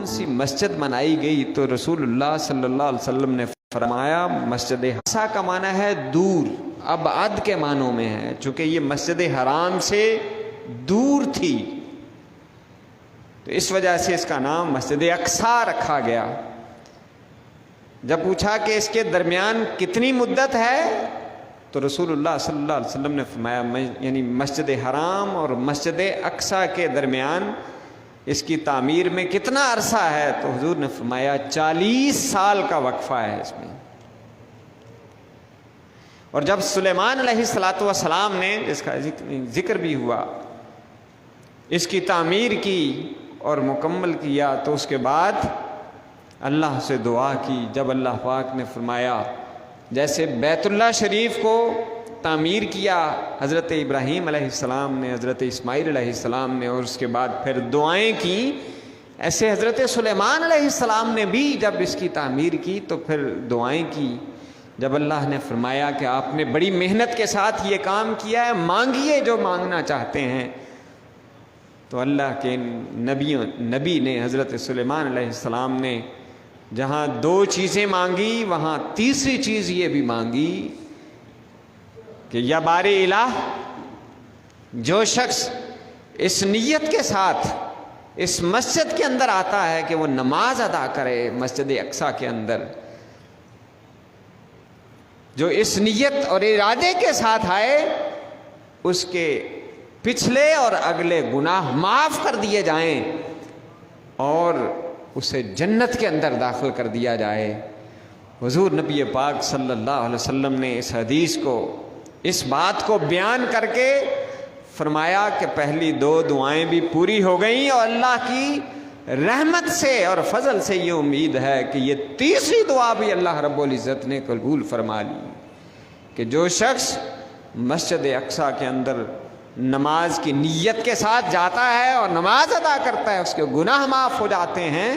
سی مسجد بنائی گئی تو رسول اللہ صلی اللہ علیہ وسلم نے فرمایا مسجد اقصی کا معنی ہے دور، ابعد کے معنوں میں ہے، چونکہ یہ مسجد حرام سے دور تھی تو اس وجہ سے اس کا نام مسجد اقصی رکھا گیا۔ جب پوچھا کہ اس کے درمیان کتنی مدت ہے تو رسول اللہ صلی اللہ علیہ وسلم نے فرمایا یعنی مسجد حرام اور مسجد اقصی کے درمیان اس کی تعمیر میں کتنا عرصہ ہے تو حضور نے فرمایا 40 سال کا وقفہ ہے اس میں۔ اور جب سلیمان علیہ السلام نے، جس کا ذکر بھی ہوا، اس کی تعمیر کی اور مکمل کیا تو اس کے بعد اللہ سے دعا کی، جب اللہ پاک نے فرمایا جیسے بیت اللہ شریف کو تعمیر کیا حضرت ابراہیم علیہ السلام نے، حضرت اسماعیل علیہ السلام نے، اور اس کے بعد پھر دعائیں کی، ایسے حضرت سلیمان علیہ السلام نے بھی جب اس کی تعمیر کی تو پھر دعائیں کی۔ جب اللہ نے فرمایا کہ آپ نے بڑی محنت کے ساتھ یہ کام کیا ہے، مانگیے جو مانگنا چاہتے ہیں، تو اللہ کے نبی نے حضرت سلیمان علیہ السلام نے جہاں 2 چیزیں مانگی وہاں تیسری چیز یہ بھی مانگی کہ یا باری الہ، جو شخص اس نیت کے ساتھ اس مسجد کے اندر آتا ہے کہ وہ نماز ادا کرے مسجد اقصی کے اندر، جو اس نیت اور ارادے کے ساتھ آئے، اس کے پچھلے اور اگلے گناہ معاف کر دیے جائیں اور اسے جنت کے اندر داخل کر دیا جائے۔ حضور نبی پاک صلی اللہ علیہ وسلم نے اس حدیث کو، اس بات کو بیان کر کے فرمایا کہ پہلی 2 دعائیں بھی پوری ہو گئیں اور اللہ کی رحمت سے اور فضل سے یہ امید ہے کہ یہ تیسری دعا بھی اللہ رب العزت نے قبول فرما لی کہ جو شخص مسجد اقصی کے اندر نماز کی نیت کے ساتھ جاتا ہے اور نماز ادا کرتا ہے، اس کے گناہ معاف ہو جاتے ہیں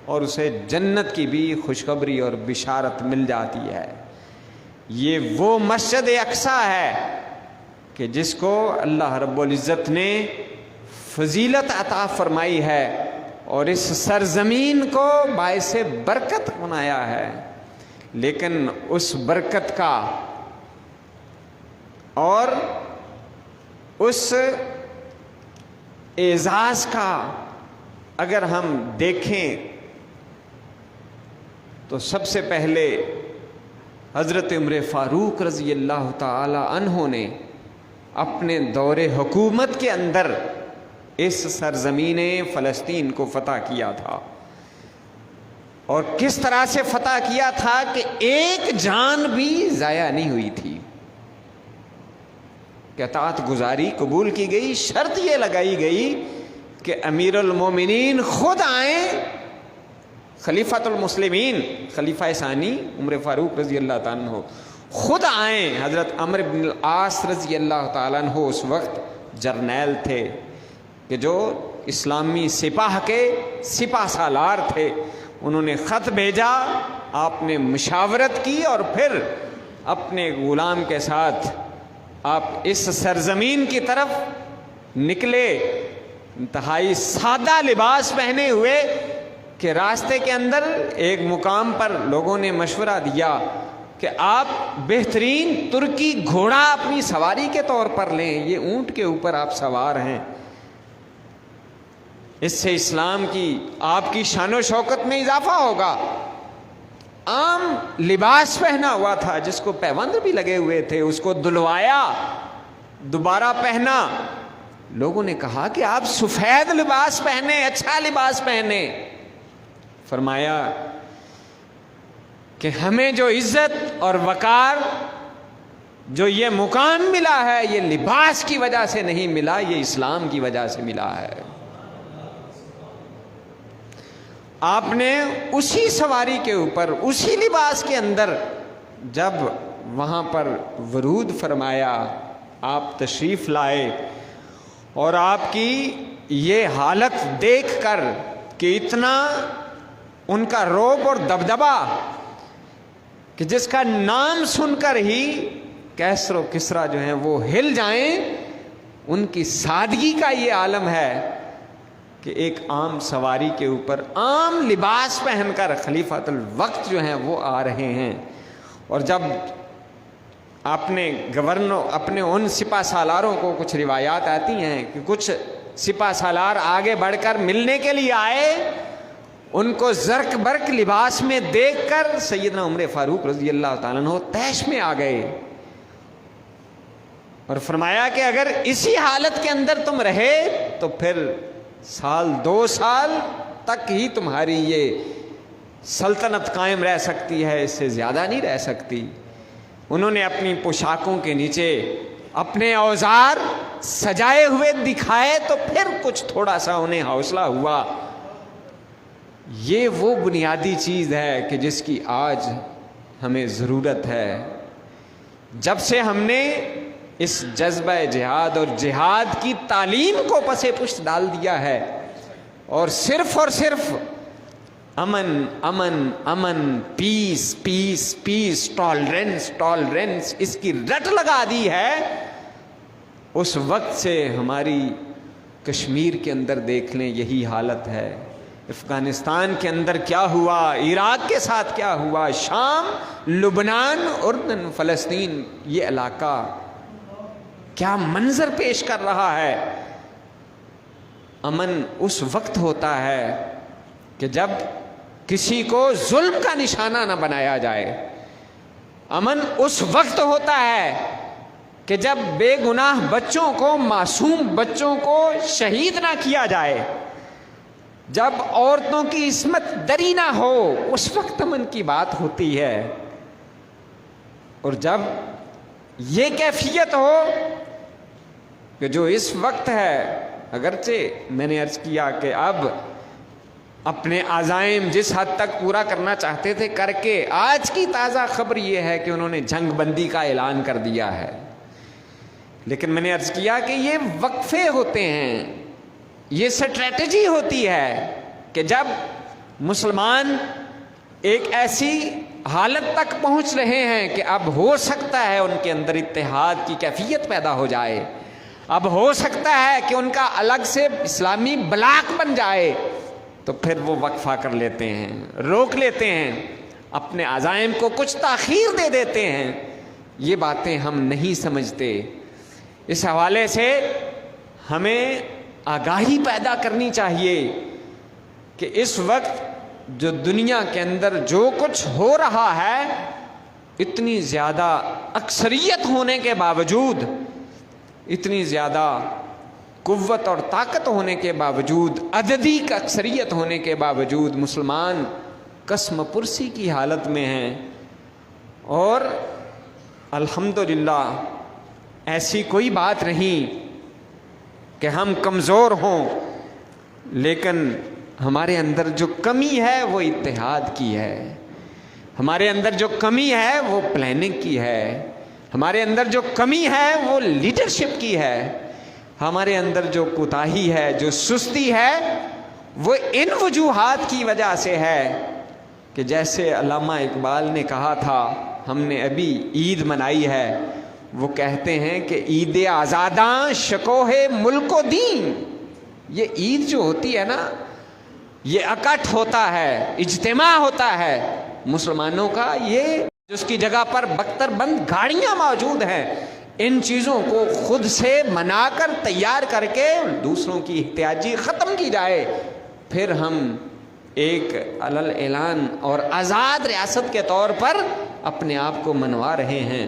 اور اسے جنت کی بھی خوشخبری اور بشارت مل جاتی ہے۔ یہ وہ مسجد اقصی ہے کہ جس کو اللہ رب العزت نے فضیلت عطا فرمائی ہے اور اس سرزمین کو باعث برکت بنایا ہے، لیکن اس برکت کا اور اس اعزاز کا اگر ہم دیکھیں تو سب سے پہلے حضرت عمر فاروق رضی اللہ تعالی عنہ نے اپنے دور حکومت کے اندر اس سرزمین فلسطین کو فتح کیا تھا، اور کس طرح سے فتح کیا تھا کہ ایک جان بھی ضائع نہیں ہوئی تھی، کہ اطاعت گزاری قبول کی گئی، شرط یہ لگائی گئی کہ امیر المومنین خود آئیں، خلیفۃ المسلمین خلیفہ ثانی عمر فاروق رضی اللہ تعالیٰ عنہ خود آئیں۔ حضرت عمرو بن العاص رضی اللہ تعالیٰ عنہ اس وقت جرنیل تھے کہ جو اسلامی سپاہ کے سپہ سالار تھے، انہوں نے خط بھیجا، آپ نے مشاورت کی اور پھر اپنے غلام کے ساتھ آپ اس سرزمین کی طرف نکلے، انتہائی سادہ لباس پہنے ہوئے، کہ راستے کے اندر ایک مقام پر لوگوں نے مشورہ دیا کہ آپ بہترین ترکی گھوڑا اپنی سواری کے طور پر لیں، یہ اونٹ کے اوپر آپ سوار ہیں، اس سے اسلام کی آپ کی شان و شوکت میں اضافہ ہوگا۔ عام لباس پہنا ہوا تھا جس کو پیوند بھی لگے ہوئے تھے، اس کو دھلوایا، دوبارہ پہنا۔ لوگوں نے کہا کہ آپ سفید لباس پہنے، اچھا لباس پہنے۔ فرمایا کہ ہمیں جو عزت اور وقار، جو یہ مقام ملا ہے، یہ لباس کی وجہ سے نہیں ملا، یہ اسلام کی وجہ سے ملا ہے۔ آپ نے اسی سواری کے اوپر، اسی لباس کے اندر جب وہاں پر ورود فرمایا، آپ تشریف لائے، اور آپ کی یہ حالت دیکھ کر کہ اتنا ان کا رعب اور دبدبا کہ جس کا نام سن کر ہی کیسر و کسریٰ جو ہیں وہ ہل جائیں، ان کی سادگی کا یہ عالم ہے کہ ایک عام سواری کے اوپر عام لباس پہن کر خلیفۃ الوقت جو ہیں وہ آ رہے ہیں، اور جب اپنے ان سپہ سالاروں کو کچھ روایات آتی ہیں کہ کچھ سپہ سالار آگے بڑھ کر ملنے کے لیے آئے، ان کو زرق برق لباس میں دیکھ کر سیدنا عمر فاروق رضی اللہ تعالیٰ عنہ طیش میں آ گئے اور فرمایا کہ اگر اسی حالت کے اندر تم رہے تو پھر سال 2 سال تک ہی تمہاری یہ سلطنت قائم رہ سکتی ہے، اس سے زیادہ نہیں رہ سکتی۔ انہوں نے اپنی پوشاکوں کے نیچے اپنے اوزار سجائے ہوئے دکھائے تو پھر کچھ تھوڑا سا انہیں حوصلہ ہوا۔ یہ وہ بنیادی چیز ہے کہ جس کی آج ہمیں ضرورت ہے۔ جب سے ہم نے اس جذبہ جہاد اور جہاد کی تعلیم کو پس پشت ڈال دیا ہے اور صرف امن امن امن، پیس پیس پیس، ٹالرنس ٹالرنس، اس کی رٹ لگا دی ہے، اس وقت سے ہماری کشمیر کے اندر دیکھ لیں یہی حالت ہے، افغانستان کے اندر کیا ہوا، عراق کے ساتھ کیا ہوا، شام، لبنان، اردن، فلسطین، یہ علاقہ کیا منظر پیش کر رہا ہے۔ امن اس وقت ہوتا ہے کہ جب کسی کو ظلم کا نشانہ نہ بنایا جائے، امن اس وقت ہوتا ہے کہ جب بے گناہ بچوں کو، معصوم بچوں کو شہید نہ کیا جائے، جب عورتوں کی عصمت دری نہ ہو، اس وقت امن کی بات ہوتی ہے۔ اور جب یہ کیفیت ہو کہ جو اس وقت ہے، اگرچہ میں نے عرض کیا کہ اب اپنے عزائم جس حد تک پورا کرنا چاہتے تھے کر کے، آج کی تازہ خبر یہ ہے کہ انہوں نے جنگ بندی کا اعلان کر دیا ہے، لیکن میں نے عرض کیا کہ یہ وقفے ہوتے ہیں، یہ اسٹریٹجی ہوتی ہے کہ جب مسلمان ایک ایسی حالت تک پہنچ رہے ہیں کہ اب ہو سکتا ہے ان کے اندر اتحاد کی کیفیت پیدا ہو جائے، اب ہو سکتا ہے کہ ان کا الگ سے اسلامی بلاک بن جائے، تو پھر وہ وقفہ کر لیتے ہیں، روک لیتے ہیں، اپنے عزائم کو کچھ تاخیر دے دیتے ہیں۔ یہ باتیں ہم نہیں سمجھتے۔ اس حوالے سے ہمیں آگاہی پیدا کرنی چاہیے کہ اس وقت جو دنیا کے اندر جو کچھ ہو رہا ہے، اتنی زیادہ اکثریت ہونے کے باوجود، اتنی زیادہ قوت اور طاقت ہونے کے باوجود، عددی اکثریت ہونے کے باوجود مسلمان قسم پرسی کی حالت میں ہیں، اور الحمدللہ ایسی کوئی بات نہیں کہ ہم کمزور ہوں، لیکن ہمارے اندر جو کمی ہے وہ اتحاد کی ہے، ہمارے اندر جو کمی ہے وہ پلاننگ کی ہے، ہمارے اندر جو کمی ہے وہ لیڈرشپ کی ہے، ہمارے اندر جو کوتاہی ہے، جو سستی ہے، وہ ان وجوہات کی وجہ سے ہے کہ جیسے علامہ اقبال نے کہا تھا، ہم نے ابھی عید منائی ہے، وہ کہتے ہیں کہ عید آزاداں شکوہ ملک و دین، یہ عید جو ہوتی ہے نا، یہ اکٹھ ہوتا ہے، اجتماع ہوتا ہے مسلمانوں کا، یہ جس کی جگہ پر بختر بند گاڑیاں موجود ہیں، ان چیزوں کو خود سے منا کر تیار کر کے دوسروں کی احتیاجی ختم کی جائے، پھر ہم ایک علل اعلان اور آزاد ریاست کے طور پر اپنے آپ کو منوا رہے ہیں۔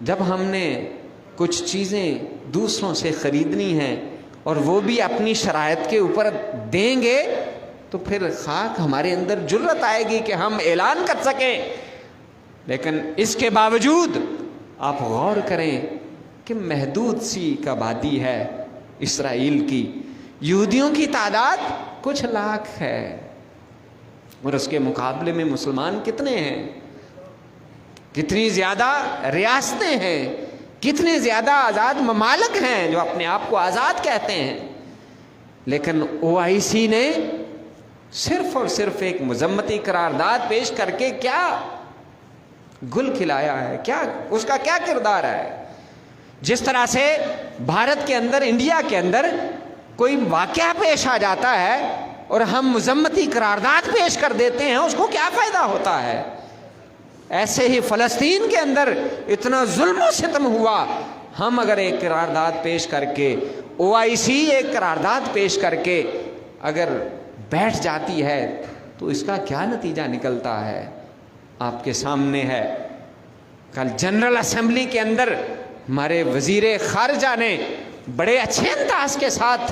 جب ہم نے کچھ چیزیں دوسروں سے خریدنی ہیں اور وہ بھی اپنی شرائط کے اوپر دیں گے، تو پھر خاک ہمارے اندر جرأت آئے گی کہ ہم اعلان کر سکیں۔ لیکن اس کے باوجود آپ غور کریں کہ محدود سی آبادی ہے اسرائیل کی، یہودیوں کی تعداد کچھ لاکھ ہے، اور اس کے مقابلے میں مسلمان کتنے ہیں، کتنی زیادہ ریاستیں ہیں، کتنے زیادہ آزاد ممالک ہیں جو اپنے آپ کو آزاد کہتے ہیں، لیکن OIC نے صرف اور صرف ایک مذمتی قرارداد پیش کر کے کیا گل کھلایا ہے، کیا اس کا کیا کردار ہے؟ جس طرح سے بھارت کے اندر، انڈیا کے اندر کوئی واقعہ پیش آ جاتا ہے اور ہم مذمتی قرارداد پیش کر دیتے ہیں، اس کو کیا فائدہ ہوتا ہے؟ ایسے ہی فلسطین کے اندر اتنا ظلم و ستم ہوا، ہم اگر ایک قرارداد پیش کر کے OIC ایک قرارداد پیش کر کے اگر بیٹھ جاتی ہے تو اس کا کیا نتیجہ نکلتا ہے؟ آپ کے سامنے ہے۔ کل جنرل اسمبلی کے اندر ہمارے وزیر خارجہ نے بڑے اچھے انداز کے ساتھ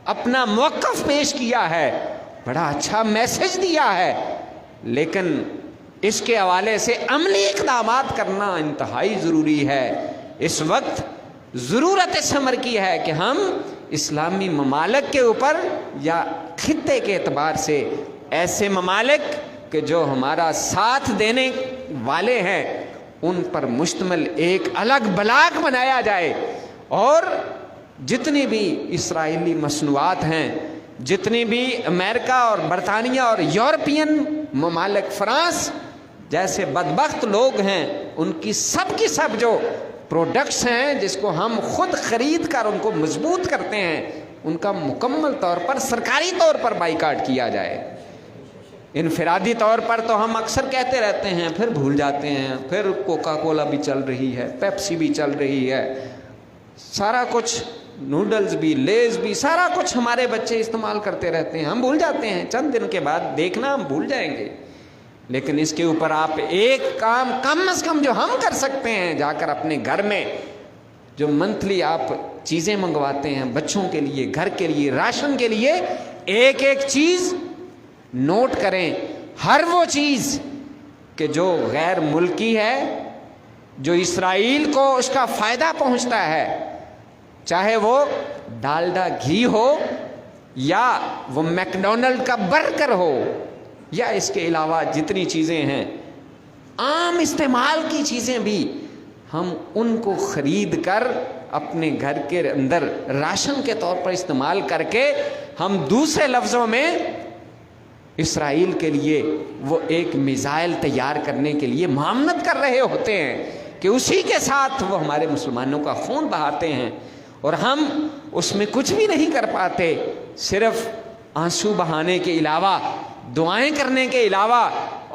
اپنا موقف پیش کیا ہے، بڑا اچھا میسج دیا ہے، لیکن اس کے حوالے سے عملی اقدامات کرنا انتہائی ضروری ہے۔ اس وقت ضرورت اس امر کی ہے کہ ہم اسلامی ممالک کے اوپر یا خطے کے اعتبار سے ایسے ممالک کہ جو ہمارا ساتھ دینے والے ہیں ان پر مشتمل ایک الگ بلاک بنایا جائے، اور جتنی بھی اسرائیلی مصنوعات ہیں، جتنی بھی امریکہ اور برطانیہ اور یورپین ممالک، فرانس جیسے بدبخت لوگ ہیں، ان کی سب جو پروڈکٹس ہیں جس کو ہم خود خرید کر ان کو مضبوط کرتے ہیں، ان کا مکمل طور پر سرکاری طور پر بائیکاٹ کیا جائے۔ انفرادی طور پر تو ہم اکثر کہتے رہتے ہیں، پھر بھول جاتے ہیں، پھر کوکا کولا بھی چل رہی ہے، پیپسی بھی چل رہی ہے، سارا کچھ، نوڈلز بھی، لیز بھی، سارا کچھ ہمارے بچے استعمال کرتے رہتے ہیں، ہم بھول جاتے ہیں، چند دن کے بعد دیکھنا ہم بھول جائیں گے۔ لیکن اس کے اوپر آپ ایک کام کم از کم جو ہم کر سکتے ہیں، جا کر اپنے گھر میں جو منتھلی آپ چیزیں منگواتے ہیں بچوں کے لیے، گھر کے لیے، راشن کے لیے، ایک چیز نوٹ کریں، ہر وہ چیز کہ جو غیر ملکی ہے، جو اسرائیل کو اس کا فائدہ پہنچتا ہے، چاہے وہ ڈالڈا گھی ہو یا وہ میکڈونلڈ کا برگر ہو یا اس کے علاوہ جتنی چیزیں ہیں، عام استعمال کی چیزیں بھی، ہم ان کو خرید کر اپنے گھر کے اندر راشن کے طور پر استعمال کر کے، ہم دوسرے لفظوں میں اسرائیل کے لیے وہ ایک میزائل تیار کرنے کے لیے معاونت کر رہے ہوتے ہیں کہ اسی کے ساتھ وہ ہمارے مسلمانوں کا خون بہاتے ہیں، اور ہم اس میں کچھ بھی نہیں کر پاتے، صرف آنسو بہانے کے علاوہ، دعائیں کرنے کے علاوہ،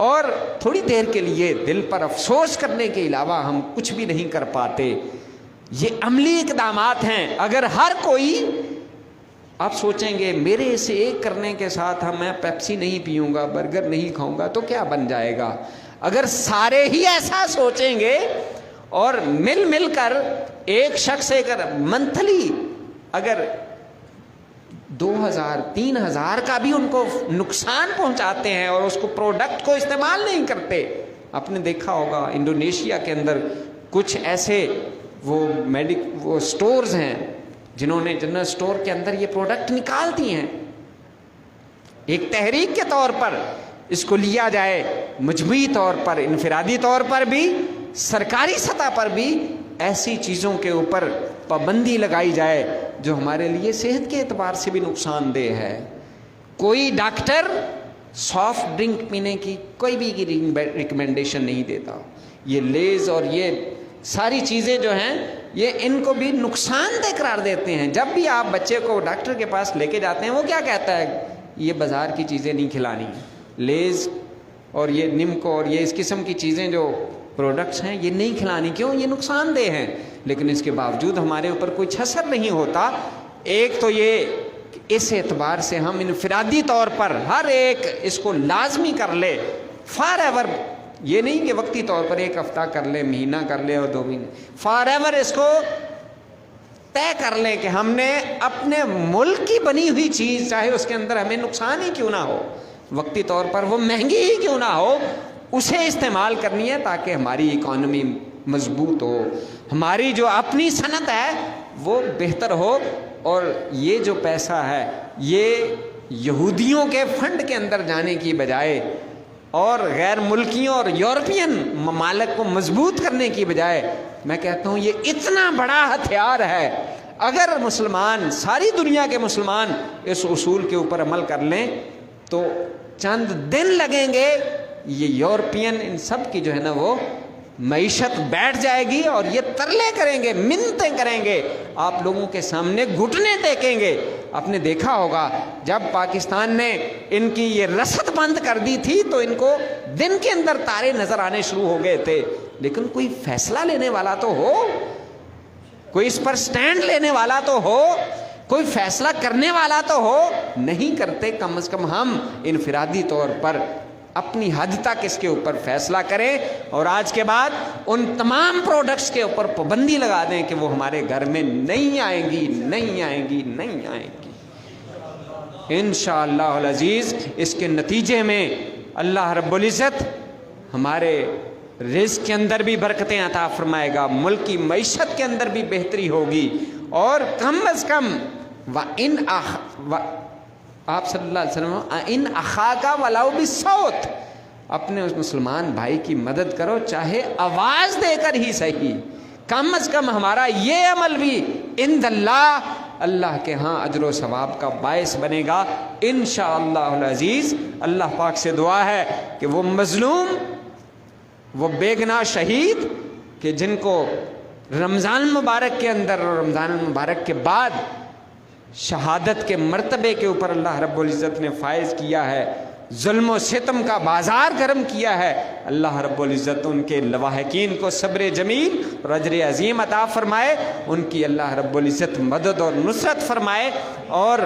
اور تھوڑی دیر کے لیے دل پر افسوس کرنے کے علاوہ ہم کچھ بھی نہیں کر پاتے۔ یہ عملی اقدامات ہیں۔ اگر ہر کوئی، آپ سوچیں گے میرے سے ایک کرنے کے ساتھ میں پیپسی نہیں پیوں گا، برگر نہیں کھاؤں گا تو کیا بن جائے گا؟ اگر سارے ہی ایسا سوچیں گے اور مل کر ایک شخص منتھلی اگر 2000-3000 کا بھی ان کو نقصان پہنچاتے ہیں اور اس کو پروڈکٹ کو استعمال نہیں کرتے، آپ نے دیکھا ہوگا انڈونیشیا کے اندر کچھ ایسے وہ سٹورز ہیں جنہوں نے جنرل سٹور کے اندر یہ پروڈکٹ نکال دی ہیں۔ ایک تحریک کے طور پر اس کو لیا جائے، مجموعی طور پر، انفرادی طور پر بھی، سرکاری سطح پر بھی ایسی چیزوں کے اوپر پابندی لگائی جائے جو ہمارے لیے صحت کے اعتبار سے بھی نقصان دہ ہے۔ کوئی ڈاکٹر سافٹ ڈرنک پینے کی کوئی بھی ریکمنڈیشن نہیں دیتا۔ یہ لیز اور یہ ساری چیزیں جو ہیں یہ ان کو بھی نقصان دہ قرار دیتے ہیں۔ جب بھی آپ بچے کو ڈاکٹر کے پاس لے کے جاتے ہیں، وہ کیا کہتا ہے؟ یہ بازار کی چیزیں نہیں کھلانی، لیز اور یہ نمکو اور یہ اس قسم کی چیزیں جو پروڈکٹس ہیں یہ نہیں کھلانی۔ کیوں؟ یہ نقصان دہ ہیں، لیکن اس کے باوجود ہمارے اوپر کچھ اثر نہیں ہوتا۔ ایک تو یہ اس اعتبار سے ہم انفرادی طور پر ہر ایک اس کو لازمی کر لے، فار ایور، یہ نہیں کہ وقتی طور پر ایک ہفتہ کر لے، مہینہ کر لے اور 2 مہینے، فار ایور اس کو طے کر لیں کہ ہم نے اپنے ملک کی بنی ہوئی چیز، چاہے اس کے اندر ہمیں نقصان ہی کیوں نہ ہو، وقتی طور پر وہ مہنگی ہی کیوں نہ ہو، اسے استعمال کرنی ہے تاکہ ہماری اکانومی مضبوط ہو، ہماری جو اپنی صنعت ہے وہ بہتر ہو، اور یہ جو پیسہ ہے یہ یہودیوں کے فنڈ کے اندر جانے کی بجائے اور غیر ملکیوں اور یورپین ممالک کو مضبوط کرنے کی بجائے، میں کہتا ہوں یہ اتنا بڑا ہتھیار ہے۔ اگر مسلمان، ساری دنیا کے مسلمان اس اصول کے اوپر عمل کر لیں تو چند دن لگیں گے، یہ یورپین ان سب کی جو ہے نا وہ معیشت بیٹھ جائے گی اور یہ ترلے کریں گے، منتیں کریں گے، آپ لوگوں کے سامنے گھٹنے ٹیکیں گے۔ آپ نے دیکھا ہوگا جب پاکستان نے ان کی یہ رسد بند کر دی تھی تو ان کو دن کے اندر تارے نظر آنے شروع ہو گئے تھے، لیکن کوئی فیصلہ لینے والا تو ہو، کوئی اس پر سٹینڈ لینے والا تو ہو، کوئی فیصلہ کرنے والا تو ہو۔ نہیں کرتے، کم از کم ہم انفرادی طور پر اپنی حد تک اس کے اوپر فیصلہ کریں اور آج کے بعد ان تمام پروڈکٹس کے اوپر پابندی لگا دیں کہ وہ ہمارے گھر میں نہیں آئیں گی، نہیں آئیں گی، نہیں آئیں گی۔ انشاءاللہ العزیز اس کے نتیجے میں اللہ رب العزت ہمارے رزق کے اندر بھی برکتیں عطا فرمائے گا، ملک کی معیشت کے اندر بھی بہتری ہوگی، اور کم از کم آپ صلی اللہ علیہ وسلم ان اخاکا ولو بالصوت، اپنے اس مسلمان بھائی کی مدد کرو چاہے آواز دے کر ہی صحیح، کم از کم ہمارا یہ عمل بھی عند اللہ، اللہ کے ہاں اجر و ثواب کا باعث بنے گا انشاءاللہ العزیز۔ اللہ پاک سے دعا ہے کہ وہ مظلوم، وہ بے گناہ شہید کہ جن کو رمضان مبارک کے اندر اور رمضان مبارک کے بعد شہادت کے مرتبے کے اوپر اللہ رب العزت نے فائز کیا ہے، ظلم و ستم کا بازار گرم کیا ہے، اللہ رب العزت ان کے لواحقین کو صبر جمیل اور اجر عظیم عطا فرمائے، ان کی اللہ رب العزت مدد اور نصرت فرمائے، اور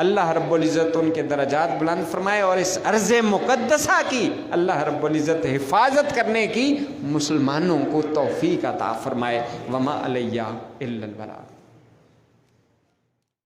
اللہ رب العزت ان کے درجات بلند فرمائے، اور اس ارض مقدسہ کی اللہ رب العزت حفاظت کرنے کی مسلمانوں کو توفیق عطا فرمائے۔ وما علیہ الا البلاغ۔